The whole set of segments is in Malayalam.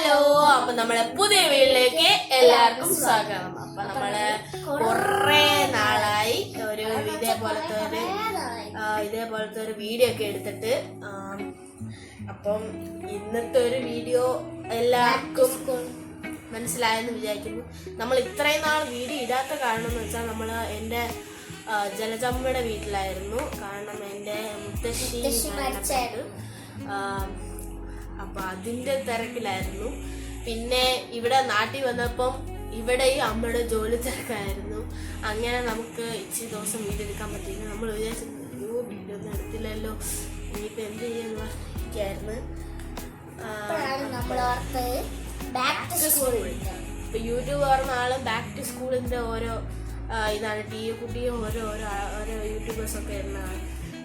ഹലോ, അപ്പൊ നമ്മളെ പുതിയ വീട്ടിലേക്ക് എല്ലാവർക്കും സ്വാഗതം. അപ്പൊ നമ്മള് കുറെ നാളായി ഒരു ഇതേപോലത്തെ ഒരു വീഡിയോ ഒക്കെ എടുത്തിട്ട്, അപ്പം ഇന്നത്തെ ഒരു വീഡിയോ എല്ലാവർക്കും മനസ്സിലായെന്ന് വിചാരിക്കുന്നു. നമ്മൾ ഇത്രയും നാൾ വീഡിയോ ഇടാത്ത കാരണം എന്ന് വെച്ചാൽ നമ്മള് എൻ്റെ ജലജമ്മയുടെ വീട്ടിലായിരുന്നു. കാരണം എൻ്റെ മുത്തശ്ശി മരിച്ചായിരുന്നു. അപ്പൊ അതിന്റെ തിരക്കിലായിരുന്നു. പിന്നെ ഇവിടെ നാട്ടിൽ വന്നപ്പം ഇവിടെ ഈ അമ്മയുടെ ജോലി തിരക്കായിരുന്നു. അങ്ങനെ നമുക്ക് ഇച്ചിരി ദിവസം വീഡിയോ എടുക്കാൻ പറ്റിയില്ല. നമ്മൾ വിചാരിച്ചു വീഡിയോ ഒന്നും എടുത്തില്ലല്ലോ, ഇനിയിപ്പോൾ എന്ത് ചെയ്യാന്ന് പറഞ്ഞിരിക്കായിരുന്നു. ഇപ്പൊ യൂട്യൂബ് പറഞ്ഞ ആളും ബാക്ക് ടു സ്കൂളിന്റെ ഓരോ ഇതാണ് കുട്ടിയും ഓരോ യൂട്യൂബേഴ്സൊക്കെ ഇരുന്നാണ്.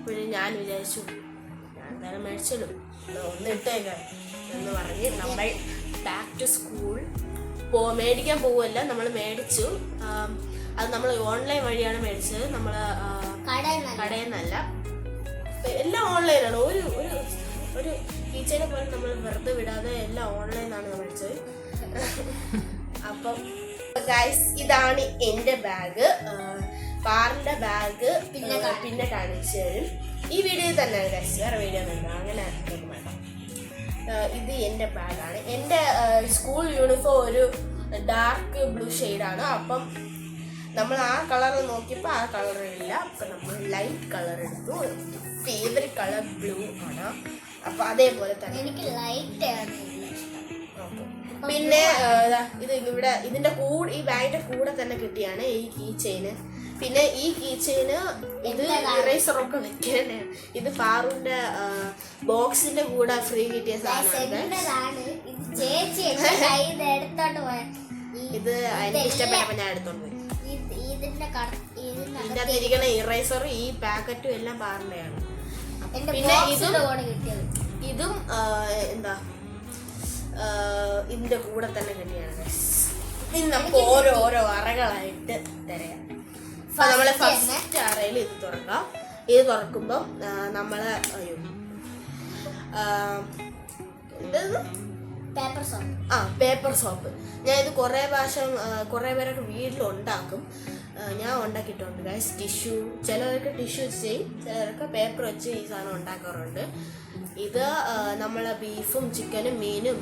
പിന്നെ ഞാൻ വിചാരിച്ചു ഞാൻ എന്തായാലും മേടിച്ചല്ലോ, ഒന്ന് ഇട്ടേക്കാം എന്ന് പറഞ്ഞ് നമ്മൾ ബാക്ക് ടു സ്കൂൾ മേടിക്കാൻ പോവുമല്ല, നമ്മൾ മേടിച്ചു. അത് നമ്മൾ ഓൺലൈൻ വഴിയാണ് മേടിച്ചത്, നമ്മൾ കടയിൽ നിന്നല്ല. എല്ലാം ഓൺലൈനാണ്. ഒരു ടീച്ചറിനെ പോലെ നമ്മൾ വെറുതെ വിടാതെ എല്ലാം ഓൺലൈനാണ് മേടിച്ചത്. അപ്പം ഗൈസ്, ഇതാണ് എൻ്റെ ബാഗ്. പാറിന്റെ ബാഗ് പിന്നെ കാണിച്ചു തരും ഈ വീഡിയോയിൽ തന്നെ ഗൈസ്, വേറെ വീഡിയോ ഒന്നും അങ്ങനെ വേണ്ട. ഇത് എൻ്റെ ബാഗാണ്. എൻ്റെ സ്കൂൾ യൂണിഫോം ഒരു ഡാർക്ക് ബ്ലൂ ഷെയ്ഡാണ്. അപ്പം നമ്മൾ ആ കളർ നോക്കിയപ്പോൾ ആ കളർ ഇല്ല. അപ്പം നമ്മൾ ലൈറ്റ് കളർ എടുത്തു. ഫേവറേറ്റ് കളർ ബ്ലൂ ആണ്. അപ്പം അതേപോലെ തന്നെ എനിക്ക് ലൈറ്റ് ആണ്. പിന്നെ ഇത് ഇവിടെ ഇതിന്റെ ഈ ബാഗിന്റെ കൂടെ തന്നെ കിട്ടിയാണ് ഈ കീ ചെയിന്. പിന്നെ ഈ കീ ചെയിന് ഇത് ഇറേസറൊക്കെ വെക്കാനാണ്. ഇത് ഫാറൂന്റെ ബോക്സിന്റെ കൂടെ ഫ്രീ കിട്ടിയ സാധനമാണ്. ഇത് എനിക്ക് ഇഷ്ടപ്പെട്ടപ്പോ ഞാൻ എടുത്തോണ്ട് പോയി. ഇതിന്റെ അകത്തിരിക്കുന്ന ഇറേസറും ഈ പാക്കറ്റും എല്ലാം പാറിന്റെയാണ്. പിന്നെ ഇതും എന്താ ഇതിന്റെ കൂടെ തന്നെ കിട്ടിയാണ്. ഇനി നമുക്ക് ഓരോ അറകളായിട്ട് തരാം. അപ്പൊ നമ്മള് ഫസ്റ്റ് അറയിൽ ഇത് തുറക്കാം. ഇത് തുറക്കുമ്പം നമ്മള് പേപ്പർ സോപ്പ്. ഞാൻ ഇത് കുറെ പേരൊക്കെ വീട്ടിലുണ്ടാക്കും. ഞാൻ ഉണ്ടാക്കിയിട്ടുണ്ട് ഗൈസ്. ടിഷ്യൂ, ചിലവർക്ക് ടിഷ്യൂ വെച്ച് ചെയ്യും, ചിലവർക്ക് പേപ്പർ വെച്ച് ഈ സാധനം ഉണ്ടാക്കാറുണ്ട്. ഇത് നമ്മൾ ബീഫും ചിക്കനും മീനും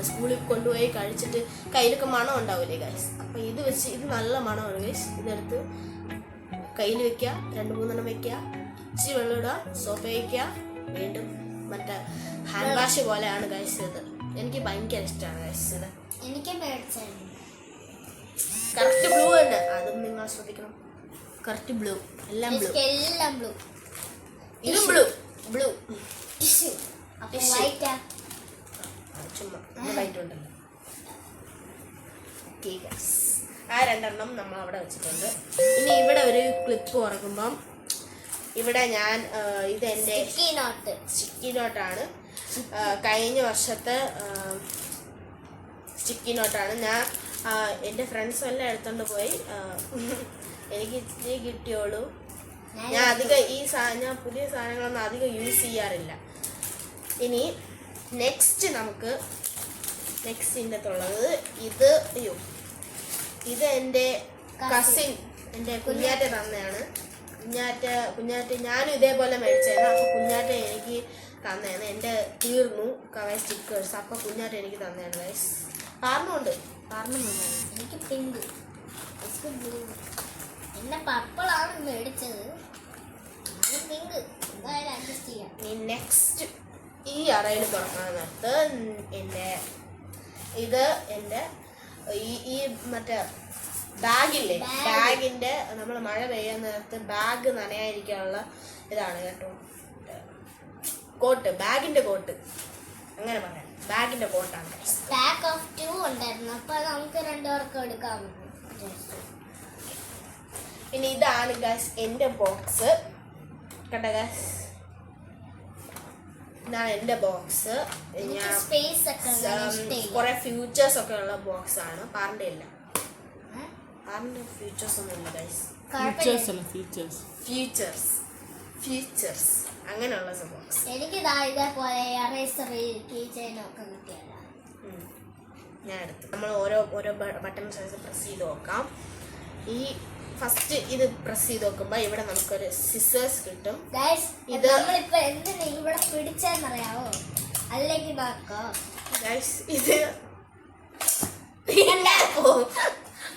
സ്കൂളിൽ കൊണ്ടുപോയി കഴിച്ചിട്ട് കയ്യിലൊക്കെ മണം ഉണ്ടാവില്ലേ ഗൈസ്. അപ്പം ഇത് നല്ല മണമാണ് ഗൈസ്. ഇതെടുത്ത് കയ്യിൽ വെക്കുക, 2-3 വെക്കുക, ഇച്ചിരി വെള്ളം ഇടുക, സോപ്പ് വയ്ക്കുക, വീണ്ടും മറ്റേ ഹാൻഡ് വാഷ് പോലെയാണ് ഗൈസ് ഇത്. എനിക്ക് ഭയങ്കര ഇഷ്ടമാണ് ഗൈസ് ഇത്. എനിക്ക് കറക്റ്റ് ബ്ലൂ തന്നെ, അതും നിങ്ങൾ ശ്രദ്ധിക്കണം. കറക്റ്റ് ബ്ലൂ, എല്ലാം ബ്ലൂ. ഇതും ബ്ലൂ. ആ 2 നമ്മൾ അവിടെ വെച്ചിട്ടുണ്ട്. ഇനി ഇവിടെ ഒരു ക്ലിപ്പ് തുറക്കുമ്പം ഇവിടെ ഞാൻ ഇതെന്റെ സ്റ്റിക്കി നോട്ടാണ്. കഴിഞ്ഞ വർഷത്തെ സ്റ്റിക്കി നോട്ടാണ്. ഞാൻ എൻ്റെ ഫ്രണ്ട്സ് എല്ലാം എടുത്തോണ്ട് പോയി. എനിക്ക് ഇച്ചിരി കിട്ടിയോളൂ. ഞാൻ അധികം ഞാൻ പുതിയ സാധനങ്ങളൊന്നും അധികം യൂസ് ചെയ്യാറില്ല. ഇനി നമുക്ക് നെക്സ്റ്റിൻ്റെ തുള്ളത് ഇത് എൻ്റെ കസിൻ, എൻ്റെ കുഞ്ഞാറ്റ തന്നെയാണ്. കുഞ്ഞാറ്റ ഞാനും ഇതേപോലെ മേടിച്ചായിരുന്നു. അപ്പോൾ കുഞ്ഞാറ്റ എനിക്ക് തന്നെയാണ്. എൻ്റെ തീർന്നു സ്റ്റിക്കേഴ്സ്. അപ്പോൾ കുഞ്ഞാറ്റ എനിക്ക് തന്നെയാണ് ഗൈസ്. പാർന്നുണ്ട് എനിക്ക് പിങ്ക്, എന്നെ പർപ്പിളാണ് മേടിച്ചത്. പിങ്ക് എന്തായാലും അഡ്ജസ്റ്റ് ചെയ്യാം. നെക്സ്റ്റ് ഈ അറയിൽ തുറക്കാൻ നേരത്ത് എൻ്റെ ഈ മറ്റേ ബാഗില്ലേ, ബാഗിന്റെ നമ്മൾ മഴ പെയ്യാൻ നേരത്ത് ബാഗ് നനയായിരിക്കാനുള്ള ഇതാണ് കേട്ടോ, കോട്ട്, ബാഗിന്റെ കോട്ട്, അങ്ങനെ പറയാം. ബാഗിന്റെ കോട്ടാണ്. പാക്ക് ഓഫ് 2 ഉണ്ടായിരുന്നു. അപ്പൊ നമുക്ക് 2 പേർക്ക് എടുക്കാം. പിന്നെ ഇതാണ് ഗൈസ് എൻ്റെ ബോക്സ്. കണ്ട ഗൈസ്, ഇതാണ് എൻ്റെ ബോക്സ്. ഞാൻ കുറെ ഫ്യൂച്ചേഴ്സ് ഒക്കെ ഉള്ള ബോക്സ് ആണ്. പാറിന്റെ ഇല്ല, പാറിന്റെ ഫ്യൂച്ചേഴ്സ് ഒന്നും ഇല്ല ഗൈസ്. ഫ്യൂച്ചേഴ്സ് അങ്ങനെയുള്ള ബോക്സ്. എനിക്ക് ഇതേപോലെ ഞാൻ എടുത്തു. നമ്മൾ ഓരോ ബട്ടൺ സൈസ് പ്രസ് ചെയ്ത് നോക്കാം. ഈ ഫസ്റ്റ് ഇത് പ്രസ് ചെയ്ത് നോക്കുമ്പോൾ ഇവിടെ നമുക്കൊരു സിസേഴ്സ് കിട്ടും. ഇത് നമ്മളിപ്പോ എന്തിനാ ഇവിടെ പിടിച്ചെന്നറിയാവോ? അല്ലെങ്കിൽ ഇത്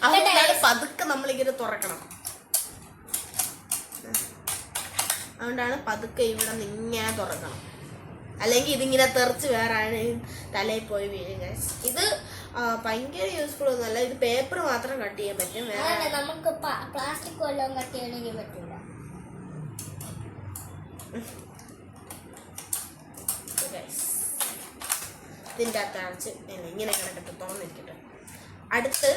അതുകൊണ്ടാണ് പതുക്കെ നമ്മളിങ്ങനെ തുറക്കണം. അതുകൊണ്ടാണ് പതുക്കെ ഇവിടെ നിന്ന് ഇങ്ങനെ തുറക്കണം, അല്ലെങ്കിൽ ഇതിങ്ങനെ തെറിച്ച് വേറെ ആരെയും തലയിൽ പോയി വീഴും. ഇത് ഭയങ്കര യൂസ്ഫുൾ ഒന്നുമല്ല. ഇത് പേപ്പർ മാത്രം കട്ട് ചെയ്യാൻ പറ്റും, വേറെ നമുക്ക് പ്ലാസ്റ്റിക് വല്ലതും കട്ട് ചെയ്യണമെങ്കിൽ പറ്റില്ല. ഇതിൻ്റെ അകത്ത് അടച്ച് ഇങ്ങനെ കിടക്കട്ടെ, തുറന്നിരിക്കട്ടെ. അടുത്ത്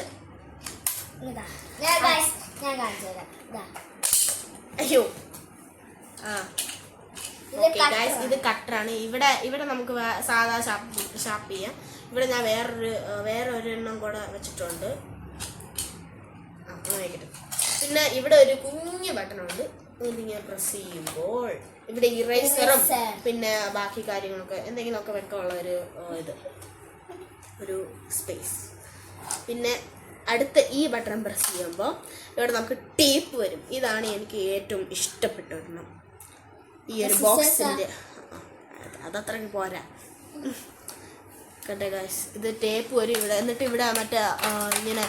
അയ്യോ ഇത് കട്ടറാണ്. ഇവിടെ നമുക്ക് സാധാ ഷാപ്പ് ചെയ്യാം. ഇവിടെ ഞാൻ വേറൊരെണ്ണം കൂടെ വെച്ചിട്ടുണ്ട്. വയ്ക്കട്ടെ. പിന്നെ ഇവിടെ ഒരു കുഞ്ഞു ബട്ടണുണ്ട്. ഇതിങ്ങനെ പ്രസ് ചെയ്യുമ്പോൾ ഇവിടെ ഇറേസറും പിന്നെ ബാക്കി കാര്യങ്ങളൊക്കെ എന്തെങ്കിലുമൊക്കെ വെക്കാനുള്ള ഒരു സ്പേസ്. പിന്നെ അടുത്ത ഈ ബട്ടൺ പ്രസ് ചെയ്യുമ്പോൾ ഇവിടെ നമുക്ക് ടേപ്പ് വരും. ഇതാണ് എനിക്ക് ഏറ്റവും ഇഷ്ടപ്പെട്ട ഒരെണ്ണം. ഈ ഒരു ബോക്സിൻ്റെ അതത്രയ്ക്ക് പോരാ കേട്ടോ ഗൈസ്. ഇത് ടേപ്പ് വരും ഇവിടെ. എന്നിട്ട് ഇവിടെ മറ്റേ ഇങ്ങനെ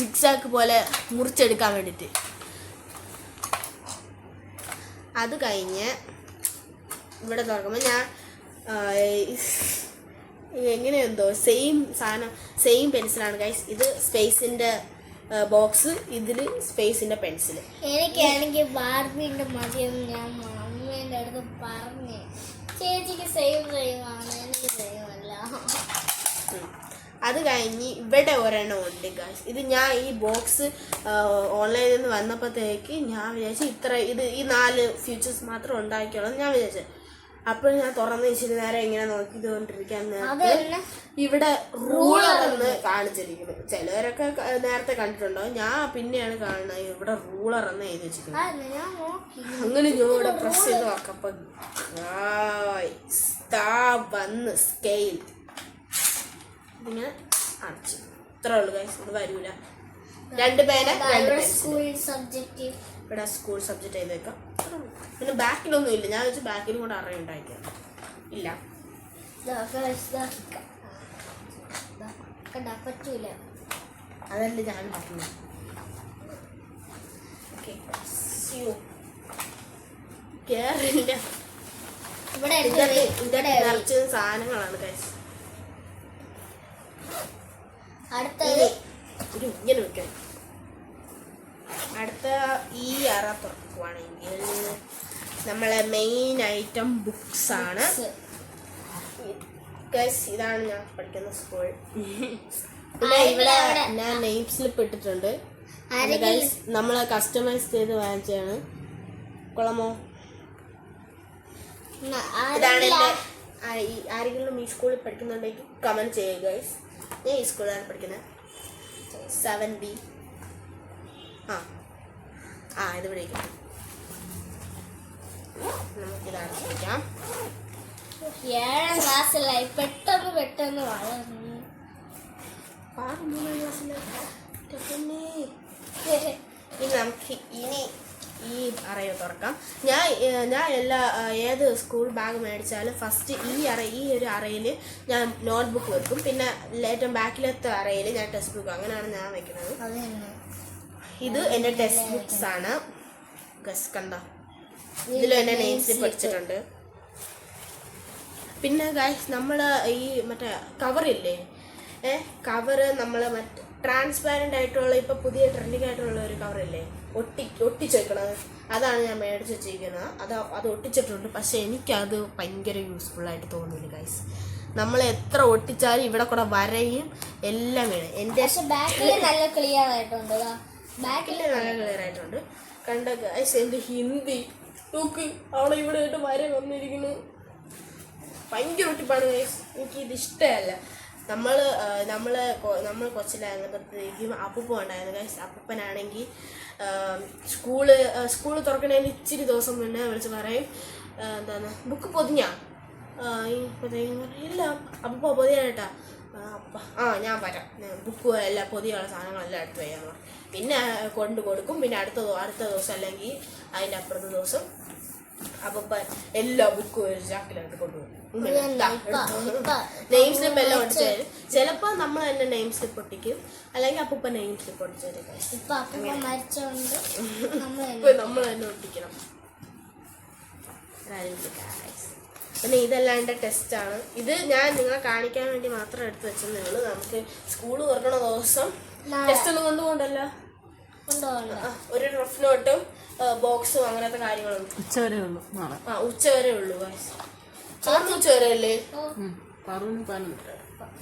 സിക്സാക്ക് പോലെ മുറിച്ചെടുക്കാൻ വേണ്ടിയിട്ട്. അത് കഴിഞ്ഞ് ഇവിടെ തുറക്കുമ്പോൾ ഞാൻ എങ്ങനെയെന്തോ സെയിം പെൻസിലാണ് ഗൈസ്. ഇത് സ്പേസിൻ്റെ ബോക്സ്, ഇതിൽ സ്പേസിൻ്റെ പെൻസിൽ. എനിക്കാണെങ്കിൽ ബാർബിൻ്റെ മതിയെന്ന് ഞാൻ അമ്മേൻ്റെ അടുത്ത് പറഞ്ഞു. ചേച്ചിക്ക് സെയിം ആണ്, എനിക്ക് സെയിം അല്ല. അത് കഴിഞ്ഞ് ഇവിടെ ഒരെണ്ണം ഉണ്ട് ഗൈസ്. ഇത് ഞാൻ ഈ ബോക്സ് ഓൺലൈനിൽ നിന്ന് വന്നപ്പോഴത്തേക്ക് ഞാൻ വിചാരിച്ചു ഈ 4 ഫീച്ചേഴ്സ് മാത്രം ഉണ്ടാക്കിയോളൂ ഞാൻ വിചാരിച്ചു. അപ്പോൾ ഞാൻ തുറന്ന് വെച്ചിട്ട് നേരെ ഇങ്ങനെ നോക്കിക്കൊണ്ടിരിക്കാൻ ഇവിടെ റൂളർ എന്ന് കാണിച്ചിരിക്കുന്നു. ചിലവരൊക്കെ നേരത്തെ കണ്ടിട്ടുണ്ടോ, ഞാൻ പിന്നെയാണ് കാണുന്നത് ഇവിടെ റൂളർ എന്ന് എഴുതി വെച്ചിരിക്കുന്നത്. അങ്ങനെ ഞാൻ ഇവിടെ പ്രസ് ചെയ്ത് നോക്കപ്പോൾ വന്ന് സ്കെയിൽ ഇതിങ്ങനെ അടച്ചു. ഇത്രേ ഉള്ളൂ ഗൈസ്. ഇത് വരൂല. 2 പേന ഇവിടെ സ്കൂൾ സബ്ജക്റ്റ് ചെയ്ത് വെക്കാം. പിന്നെ ബാക്കിലൊന്നും ഇല്ല. ഞാൻ വെച്ച് ബാക്കിലും കൂടെ അറിയുണ്ടായിരിക്കാം. ഇല്ല പറ്റൂല. അതല്ല ഞാൻ പറഞ്ഞു. കേറില്ല. ഇവിടെ നിറച്ച് സാധനങ്ങളാണ് ഗൈസ്. ഇങ്ങനെ വെക്കണം. അടുത്ത ഈ അറ തുറക്കുവാണെങ്കിൽ നമ്മളെ മെയിൻ ഐറ്റം ബുക്സ് ആണ് ഗൈസ്. ഇതാണ് ഞാൻ പഠിക്കുന്ന സ്കൂൾ. പിന്നെ ഇവിടെ ഞാൻ നെയിം സ്ലിപ്പ് ഇട്ടിട്ടുണ്ട്. നമ്മൾ കസ്റ്റമൈസ് ചെയ്ത് വാങ്ങിച്ചാണ്. കൊള്ളമോ? ഇതാണ് എൻ്റെ. ആരെങ്കിലും ഈ സ്കൂളിൽ പഠിക്കുന്നുണ്ടെങ്കിൽ കമൻറ്റ് ചെയ്യുക ഗൈസ്. ഞാൻ ഈ സ്കൂളിലാണ് പഠിക്കുന്നത്, 7B. ഇത് വിളിക്കാം. നമുക്കിതാണ് വിളിക്കാം. 7ാം ക്ലാസ്സിലായി പെട്ടെന്ന് വളർന്നു. 3ാം ക്ലാസ്സിൽ നമുക്ക് ഈ അറയോ തുറക്കാം. ഞാൻ ഏത് സ്കൂൾ ബാഗ് മേടിച്ചാലും ഫസ്റ്റ് ഈ ഒരു അറയിൽ ഞാൻ നോട്ട്ബുക്ക് വെക്കും. പിന്നെ ഏറ്റവും ബാക്കിലത്തെ അറയിൽ ഞാൻ ടെക്സ്റ്റ് ബുക്ക്, അങ്ങനെയാണ് ഞാൻ വെക്കുന്നത്. ഇത് എൻ്റെ ടെക്സ്റ്റ് ബുക്സ് ആണ് ഗസ്. കണ്ട, ഇതിലും എൻ്റെ നെയിം സ്ലിപ്പ് പഠിച്ചിട്ടുണ്ട്. പിന്നെ ഗൈസ് നമ്മൾ ഈ മറ്റേ കവറില്ലേ, കവറ് നമ്മൾ മറ്റേ ട്രാൻസ്പാരൻ്റ് ആയിട്ടുള്ള ഇപ്പോൾ പുതിയ ട്രെൻഡിങ് ആയിട്ടുള്ള ഒരു കവറില്ലേ, ഒട്ടിച്ചേക്കണത്, അതാണ് ഞാൻ മേടിച്ച് വെച്ചിരിക്കുന്നത്. അത് ഒട്ടിച്ചിട്ടുണ്ട്. പക്ഷെ എനിക്കത് ഭയങ്കര യൂസ്ഫുള്ളായിട്ട് തോന്നുന്നില്ല ഗൈസ്. നമ്മൾ എത്ര ഒട്ടിച്ചാലും ഇവിടെ കൂടെ വരയും എല്ലാം വീണ്. എൻ്റെ ബാക്കിൽ നല്ല ക്ലിയർ ആയിട്ടുണ്ട്. കണ്ട ഗൈസ്, എൻ്റെ ഹിന്ദി നോക്ക്, അവിടെ ഇവിടെ ആയിട്ട് വര വന്നിരിക്കുന്നു. ഭയങ്കര ഒട്ടിപ്പാണ് ഗൈസ്. എനിക്കിത് ഇഷ്ടമല്ല. നമ്മൾ കൊച്ചിലായിരുന്നപ്പോഴത്തേക്കും അപ്പൂപ്പ ഉണ്ടായിരുന്നു ഗൈസ്. അപ്പൂപ്പനാണെങ്കിൽ സ്കൂള് തുറക്കണതിന് ഇച്ചിരി ദിവസം മുന്നേ വിളിച്ച് പറയും, എന്താണ് ബുക്ക് പൊതിഞ്ഞ ഇല്ല അപ്പോൾ പൊതിയായിട്ടാ ഞാൻ വരാം ബുക്ക് എല്ലാം പൊതിയുള്ള സാധനങ്ങളെല്ലാം എടുത്ത് വയ്യാന്ന് പറഞ്ഞു. പിന്നെ കൊണ്ട് കൊടുക്കും. പിന്നെ അടുത്ത ദിവസം അല്ലെങ്കിൽ അതിൻ്റെ അപ്പുറത്തെ ദിവസം അപ്പം എല്ലാ ബുക്കും ഒരു ചാക്കിലായിട്ട് കൊണ്ടുപോകും. നെയിം സ്ലിപ്പ് എല്ലാം ഒട്ടിച്ചു തരും. ചിലപ്പോൾ നമ്മൾ തന്നെ നെയിം സ്ലിപ്പ് ഒട്ടിക്കും, അല്ലെങ്കിൽ അപ്പൂപ്പ നെയിം സ്ലിപ്പ് ഒട്ടിച്ചു തരും. നമ്മൾ തന്നെ ഒട്ടിക്കണം. പിന്നെ ഇതെല്ലാം എൻ്റെ ടെസ്റ്റാണ്. ഇത് ഞാൻ നിങ്ങളെ കാണിക്കാൻ വേണ്ടി മാത്രം എടുത്ത് വെച്ചതേ ഉള്ളൂ. നമുക്ക് സ്കൂൾ തുറക്കണ ദിവസം ടെസ്റ്റ് ഒന്നും കൊണ്ടുപോകണ്ടല്ലോ. ഒരു റഫ് നോട്ടും ബോക്സും അങ്ങനത്തെ കാര്യങ്ങളും ഉച്ചവരെ ഉള്ളൂ. ഉച്ചവരെ ഉള്ളൂ. ഉച്ച വരെ അല്ലേ?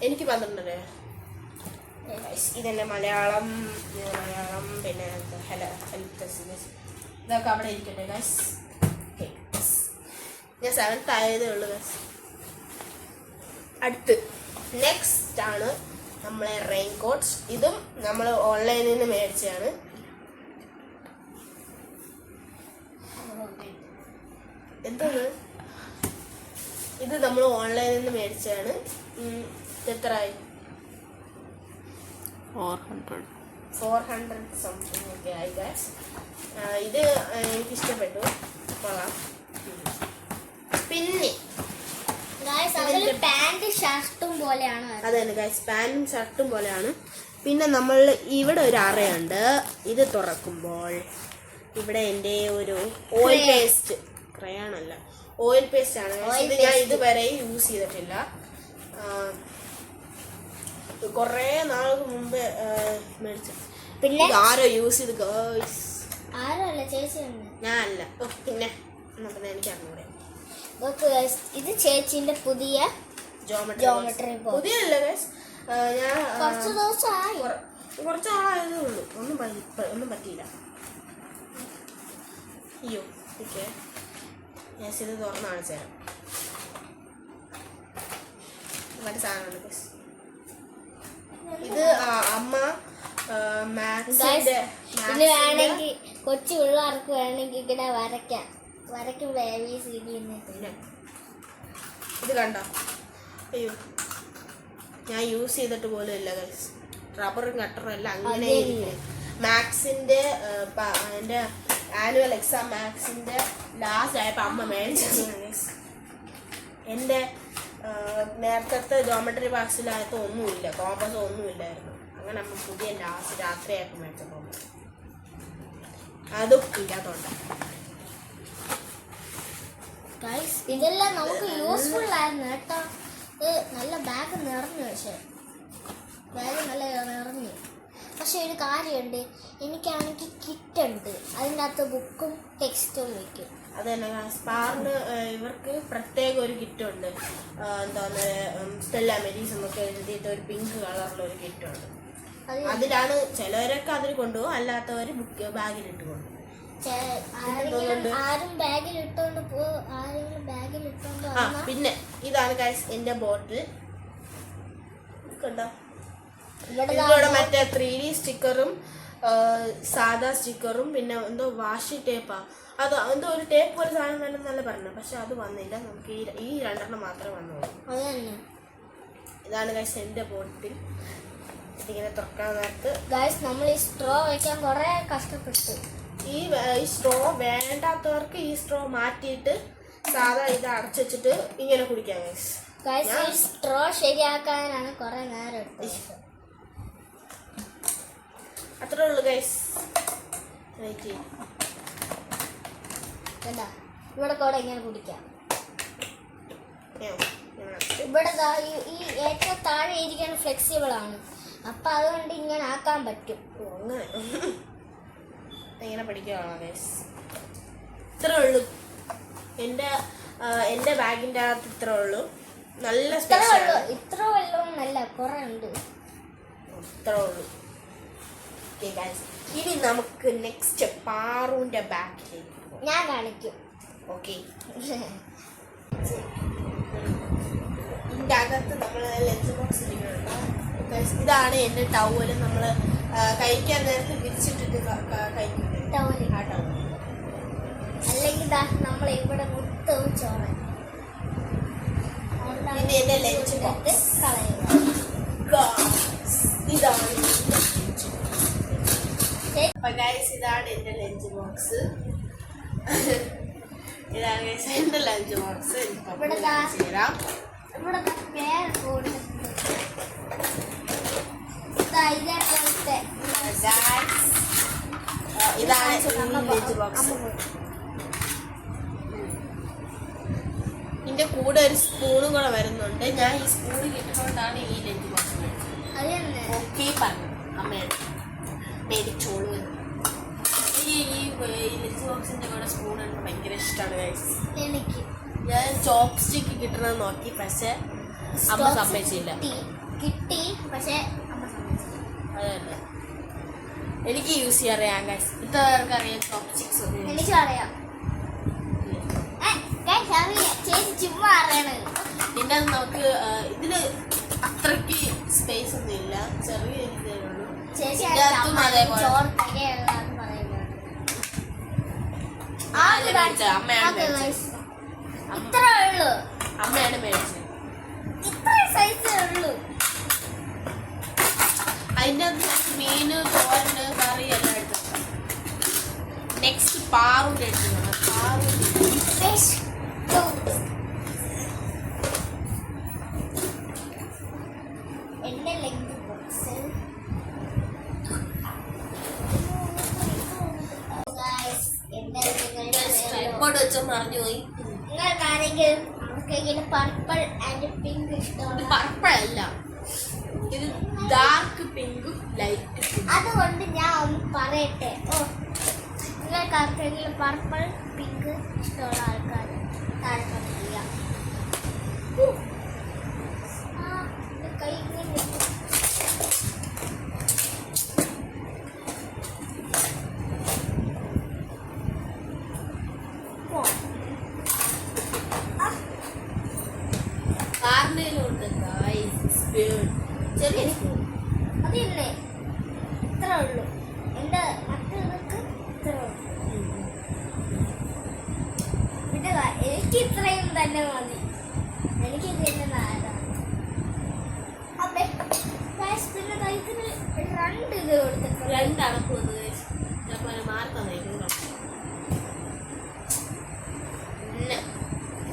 എനിക്ക് 12. ഇതെന്നെ മലയാളം പിന്നെ ഇതൊക്കെ അവിടെ ഇരിക്കട്ടെ ഗൈസ്. ഞാൻ 7th ആയതേ ഉള്ളൂ ഗൈസ്. അടുത്ത് നെക്സ്റ്റ് ആണ് നമ്മളെ റെയിൻ കോട്ട്സ്. ഇതും നമ്മൾ ഓൺലൈനിൽ നിന്ന് മേടിച്ചതാണ്. എന്താണ് ഇത്? നമ്മൾ ഓൺലൈനിൽ നിന്ന് മേടിച്ചതാണ്. എത്രയായി? 400 സംതിങ് ഒക്കെ ആയി ഗൈസ്. ഇത് എനിക്കിഷ്ടപ്പെട്ടു. കൊള്ളാം. പിന്നെ പാന്റും ഷർട്ടും പോലെയാണ്. അതെ ഗൈസ്, പാന്റും ഷർട്ടും പോലെയാണ്. പിന്നെ നമ്മൾ ഇവിടെ ഒരു അറയുണ്ട്. ഇത് തുറക്കുമ്പോൾ ഇവിടെ എൻ്റെ ഒരു ഓയിൽ പേസ്റ്റ്, ക്രയോണല്ല, ഓയിൽ പേസ്റ്റ് ആണ്. ഇത് ഞാൻ ഇതുവരെ യൂസ് ചെയ്തിട്ടില്ല. കുറേ നാൾക്ക് മുമ്പ് മേടിച്ചു. പിന്നെ ആരോ യൂസ് ചെയ്ത് ഗൈസ്? ആരല്ല, ചേച്ചി. ഞാനല്ല. പിന്നെ എനിക്ക് അറിഞ്ഞൂടെ. ഇത് ചേച്ചിന്റെ പുതിയ ജോമെട്രി ബോക്സ്. പുതിയല്ല ഗൈസ്, ഞാൻ കുറച്ച് ആളായതേ ഉള്ളൂ. ഒന്നും പറ്റിയില്ല. അയ്യോ ഓക്കെ, ഞാൻ ഇത് തുറന്ന് കാണിച്ചു തരാം. മറ്റേ സാധനമുണ്ട് ഗൈസ്. ഇത് അമ്മ മാത്സിന്റെ വേണമെങ്കിൽ കൊച്ചു പിള്ളേർക്ക് വേണമെങ്കിൽ ഇങ്ങനെ വരയ്ക്കും. ഇത് കണ്ടോ? അയ്യോ, ഞാൻ യൂസ് ചെയ്തിട്ട് പോലും ഇല്ല ഗൈസ്. റബ്ബറും കട്ടറും എല്ലാം അങ്ങനെ മാത്സിന്റെ എൻ്റെ ആനുവൽ എക്സാം മാത്സിന്റെ ലാസ്റ്റ് ആയപ്പോൾ അമ്മ മേടിച്ചത് ഗൈസ്. എൻ്റെ നേരത്തെ ജോമെട്രി ബോക്സിലായപ്പോ ഒന്നുമില്ല, കോമ്പസ് ഒന്നുമില്ലായിരുന്നു. അങ്ങനെ അമ്മ പുതിയ ലാസ്റ്റ് രാത്രിയായപ്പോൾ മേടിച്ചപ്പോൾ അതും ഇല്ലാത്തോണ്ട്. ഇതെല്ലാം നമുക്ക് യൂസ്ഫുൾ ആയിരുന്നു കേട്ടോ. നല്ല ബാഗ് നിറഞ്ഞു. ബാഗ് നല്ല നിറഞ്ഞു. പക്ഷെ ഒരു കാര്യമുണ്ട്, എനിക്കാണെങ്കിൽ കിറ്റ് ഉണ്ട്. അതിൻ്റെ അകത്ത് ബുക്കും ടെക്സ്റ്റും വയ്ക്കും. അത് തന്നെ സ്പാറിന് ഇവർക്ക് പ്രത്യേക ഒരു കിറ്റുണ്ട്. എന്താണ് സ്റ്റെല്ല മെരീസ് എന്നൊക്കെ എഴുതിയിട്ട് ഒരു പിങ്ക് കളറിലൊരു കിറ്റുണ്ട്. അതിലാണ് ചിലവരൊക്കെ അതിൽ കൊണ്ടുപോകും, അല്ലാത്തവർ ബാഗിലിട്ട് കൊണ്ടുപോകും. ആരും ബാഗിൽ ഇട്ടോണ്ട് പിന്നെ ഇതാണ് ഗൈസ് എൻ്റെ ബോട്ടിൽ. കണ്ടോ? ഇതിലൂടെ മറ്റേ 3D സ്റ്റിക്കറും സാധാ സ്റ്റിക്കറും പിന്നെ എന്തോ വാഷി ടേപ്പാ, അത് എന്തോ ഒരു ടേപ്പ് പോലെ സാധനം വേണമെന്നല്ല പറഞ്ഞു. പക്ഷെ അത് വന്നില്ല. നമുക്ക് ഈ 2 മാത്രമേ വന്നുള്ളൂ. ഇതാണ് ഗൈസ് എൻ്റെ ബോട്ടിൽ. ഇതിങ്ങനെ തുറക്കാൻ നേരത്ത് ഗൈസ് നമ്മൾ ഈ സ്ട്രോ വയ്ക്കാൻ കുറെ കഷ്ടപ്പെട്ടു. ഈ സ്ട്രോ വേണ്ടാത്തവർക്ക് ഈ സ്ട്രോ മാറ്റിയിട്ട് സാധാ ഇത് അടച്ചു വെച്ചിട്ട് ഇങ്ങനെ കുടിക്കാം ഗൈസ്. ഈ സ്ട്രോ ശരിയാക്കാനാണ് കുറെ നേരം എടുത്തത്. അത്രേ ഉള്ളൂ ഗൈസ്. ഇവിടെ കൂടെ ഇങ്ങനെ കുടിക്കാം. ഇവിടെ ഈ ഏറ്റവും താഴെ ഇരിക്കാൻ ഫ്ലെക്സിബിൾ ആണ്. അപ്പൊ അതുകൊണ്ട് ഇങ്ങനെ ആക്കാൻ പറ്റും. അങ്ങനെ ഇങ്ങനെ പഠിക്കുകയാണോ ഗൈസ്? ഇത്രേ ഉള്ളൂ എൻ്റെ ബാഗിൻ്റെ അകത്ത്. ഇത്രേ ഉള്ളൂ. നല്ല ഇത്ര വെള്ളവും നല്ല കുറെ ഉണ്ട്. ഇത്രേ ഉള്ളൂ. ഓക്കെ ഗൈസ്, ഇനി നമുക്ക് നെക്സ്റ്റ് പാറുവിൻ്റെ ബാഗിലേക്ക് ഞാൻ കാണിക്കും. ഓക്കെ, ഇതിൻ്റെ അകത്ത് നമ്മൾ ലഞ്ച് ബോക്സ് ഇരിക്കുന്നുണ്ട്. ഇതാണ് എൻ്റെ ടവല്. നമ്മൾ കഴിക്കാൻ നേരത്തെ വിരിച്ചിട്ടിട്ട് കഴിക്കുന്നത്. അല്ലെങ്കിൽ നമ്മൾ ഇവിടെ മുട്ട മൊത്തവും ചോറ്. ഇത് എന്റെ ലഞ്ച് ബോക്സ്. കളയുക. ഇതാണ് അപ്പൊ ഗൈസ്, ഇതാണ് എന്റെ ലഞ്ച് ബോക്സ്. ഇതാണ് ഗൈസ് എന്റെ ലഞ്ച് ബോക്സ്. തരാം. ഇവിടെ പേര് കൊടുത്തിട്ടുണ്ട്. ഇതേപോലത്തെ ഇതാണ് ലഞ്ച് ബോക്സ്. ഇതിന്റെ കൂടെ ഒരു സ്പൂണും കൂടെ വരുന്നുണ്ട്. ഞാൻ ഈ സ്പൂൺ കിട്ടുന്നതുകൊണ്ടാണ് ഈ ലഞ്ച് ബോക്സ് ഓക്കെ പറഞ്ഞു. അമ്മയാണ് മേടിച്ചോളൂ. ഈ ലഞ്ച് ബോക്സിന്റെ കൂടെ സ്പൂൺ എനിക്ക് ഭയങ്കര ഇഷ്ടമാണ് ഗൈസ്. എനിക്ക് ഞാൻ ചോപ്പ് സ്റ്റിക്ക് കിട്ടണമെന്ന് നോക്കി, പക്ഷെ അമ്മ സമ്മതിച്ചില്ല. കിട്ടി, പക്ഷെ അമ്മ സമ്മതിച്ചില്ല. അത് തന്നെ എനിക്ക് യൂസ് ചെയ്യാറിയാം ഗൈസ്. ഇത്ര പേർക്ക് അറിയാം ചോപ്പ് സ്റ്റിക്സ് ഒന്നും. എനിക്കറിയാം. ചേച്ചി ചുമ്മാ അറിയണത്. പിന്നെ നമുക്ക് ഇതില് അത്രയ്ക്ക് സ്പേസ് ഒന്നും ഇല്ല, ചെറിയ ഇതേ ഉള്ളൂ. ചേച്ചി ഇതും അതേപോലെ ചോറ് തികയുള്ളതെന്ന് പറയുന്നത്. ഇത്രേ ഉള്ളൂ. അമ്മയാണ് മേടിച്ചത്. ഇത്ര സൈസേ ഉള്ളൂ. അതിൻ്റെ അകത്ത് മീന്, തോരന്, കറി എല്ലാം എടുത്തിട്ടുണ്ട്. നെക്സ്റ്റ് പാറുണ്ട് എടുത്തിട്ടുണ്ട്. പാറു എന്റെ ലഞ്ച് ബോക്സ് ട്രൈപ്പോഡ് വെച്ച് മറിഞ്ഞു പോയി. നിങ്ങൾക്കാരെങ്കിലും ആർക്കെങ്കിലും പർപ്പിൾ ആൻഡ് പിങ്ക് ഇഷ്ടമാണ്? പർപ്പിൾ അല്ല, ഇത് ഡാർക്ക് പിങ്കും ലൈറ്റ് പിങ്കും. അതുകൊണ്ട് ഞാൻ ഒന്ന് പറയട്ടെ. നിങ്ങൾക്ക് ആർക്കെങ്കിലും പർപ്പിൾ പിങ്ക് ഇഷ്ടമുള്ള ആൾക്കാർ താഴെ കമന്റ് ചെയ്യാം. കൈ കാർണയിലുണ്ട് ചെറിയ സ്പൂൺ. അതില്ലേ ഇത്ര ഉള്ളൂ. എൻ്റെ മറ്റൊക്കെ ഇത്ര ഉള്ളൂ. പിന്നെ എനിക്ക് ഇത്രയും തന്നെ മതി. എനിക്ക് ഇതിൻ്റെ നാലാണ്. അതെ, പിന്നെ ഇതിന് 2 ഇത് കൊടുത്തിട്ടുണ്ട്. 2 അടപ്പ് വന്നു. ചിലപ്പോൾ മാർക്കായിരിക്കും.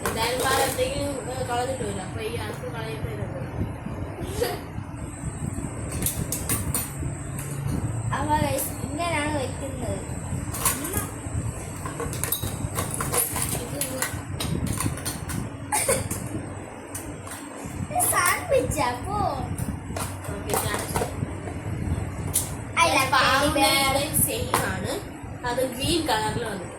എന്തായാലും പാൽ എന്തെങ്കിലും കളഞ്ഞിട്ട് വരും. അപ്പൊ ഈ അടപ്പ് കളയുമ്പോൾ അപ്പൊ ഇങ്ങനെയാണ് വെക്കുന്നത്. സാൻഡ്വിച്ച് അപ്പോ സെയിം ആണ്. അത് ഗ്രീൻ കളറിൽ വന്നു.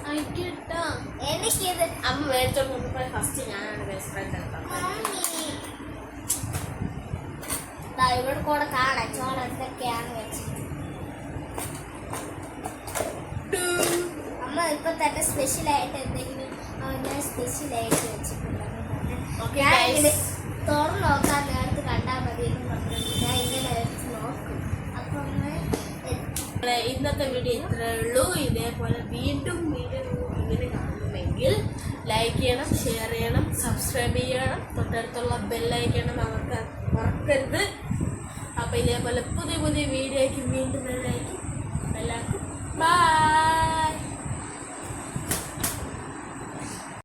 എനിക്കിത് അമ്മ മേടിച്ചോണ്ട് ഫസ്റ്റ് ഞാനാണ് ബെസ്റ്റ് ഫ്രണ്ട്. ഇവിടെ കൂടെ കാണാം ചോറ് എന്തൊക്കെയാണ് വെച്ചത്. അമ്മ ഇപ്പൊ തന്നെ സ്പെഷ്യലായിട്ട് എന്തെങ്കിലും ഞാൻ സ്പെഷ്യലായിട്ട് വെച്ചിട്ടുണ്ടെന്ന് ഞാൻ തുറന്ന് നോക്കാൻ നേരത്ത് കണ്ടാൽ മതി എന്ന് പറഞ്ഞു. ഞാൻ ഇങ്ങനെ എടുത്ത് നോക്കും. അപ്പൊ ഇന്നത്തെ വീഡിയോ ഇത്രേ ഉള്ളൂ. ഇതേപോലെ വീണ്ടും വീഡിയോ ഇങ്ങനെ കാണുമെങ്കിൽ ലൈക്ക് ചെയ്യണം, ഷെയർ ചെയ്യണം, സബ്സ്ക്രൈബ് ചെയ്യണം, തൊട്ടടുത്തുള്ള ബെല്ലൈക്കണം അവർക്ക് മറക്കരുത്. അപ്പോൾ ഇതേപോലെ പുതിയ പുതിയ വീഡിയോയ്ക്ക് വീണ്ടും എല്ലാവർക്കും ബൈ.